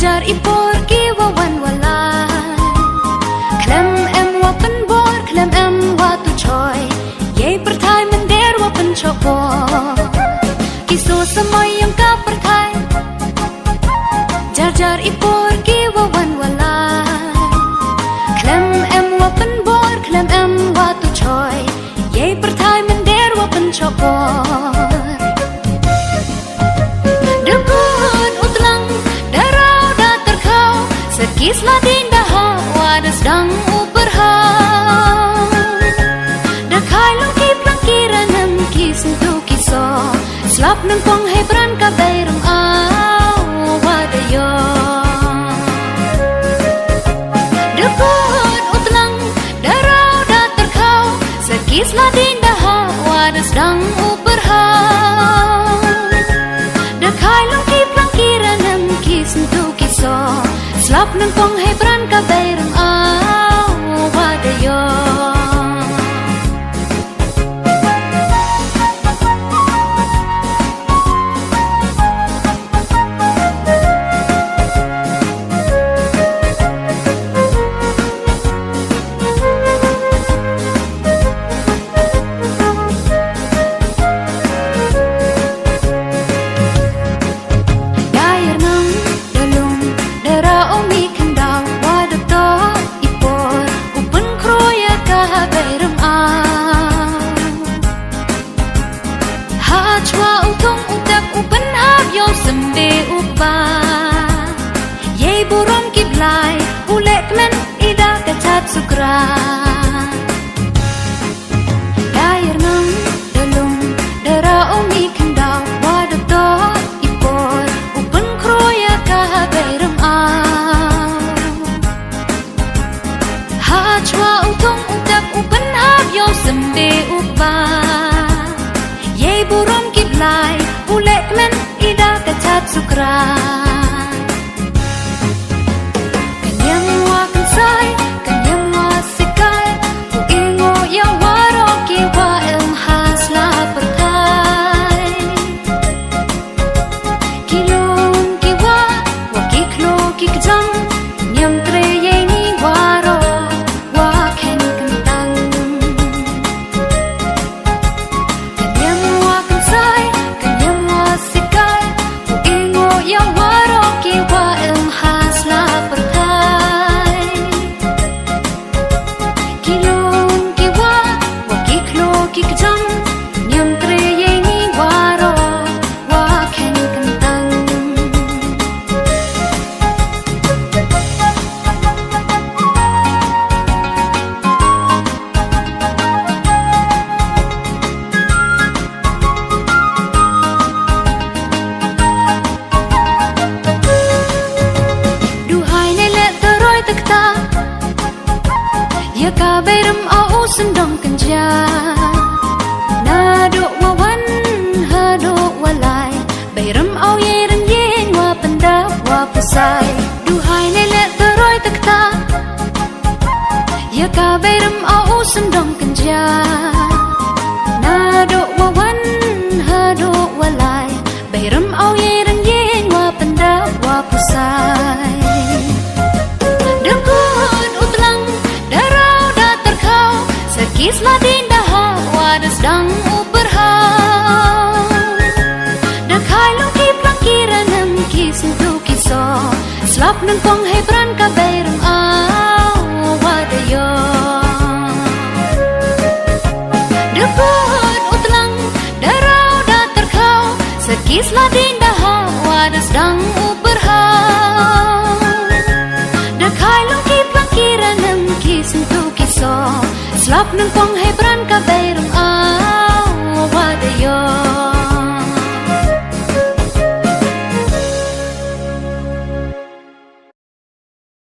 Jar ipor ki wawan walai Klem em wa pen bor klem em wa tu choy Ye perthai mender wa pen chokor Kiso samoy yang ka perthai Jar ipor ki wawan walai Klem em wa pen bor klem em wa tu choy Ye perthai mender wa pen chokor Kislah dinda hawa sedang uberhau Dakai lungki pelangkiran nem kisentu kiso Selap nempong hebran kabai rum awadayo Debut utlang darau datar kau Sekislah dinda hawa sedang uberhau Dakai lungki pelangkiran nem kisentu kiso Selap nempong hebran kabai rum awadayo Chua utung utak upen abyo sembe upa Ye burom kiblai ulek men ida kacat sukra Dair nang dalung dara omi kendau wadato ipor upen kroya kahabai rum Ha chua utung utak upen abyo sembe upa Ye burom kiblai ulek men ida kacat sukra Kanyang wa kansai kanyang wa sikai Uingo ya waro ki wa ilm hasla perkai Kilong ki wa kiklo kikjam Nyam tre ye ni waro wa ken kentang Ya kabai rum au sendong kenja Na do wawan ha do walai Bai rum au ye ren yen wa pendap wa pesai Duhai nele teroi tekta Ya kabai rum au sendong kenja Na do wawan ha do walai Bai rum au ye ren yen wa pendap wa pesai Kislah dinda hawa sedang uberhau Dakai lungki pelangkiran nem kisentu kiso Selap nempong hebran kabai rum awadayo Debut utlang darau datar kau Sekislah dinda hawa sedang uberhau Dakai lungki pelangkiran nem kisentu kiso Selap nempong hebran kabai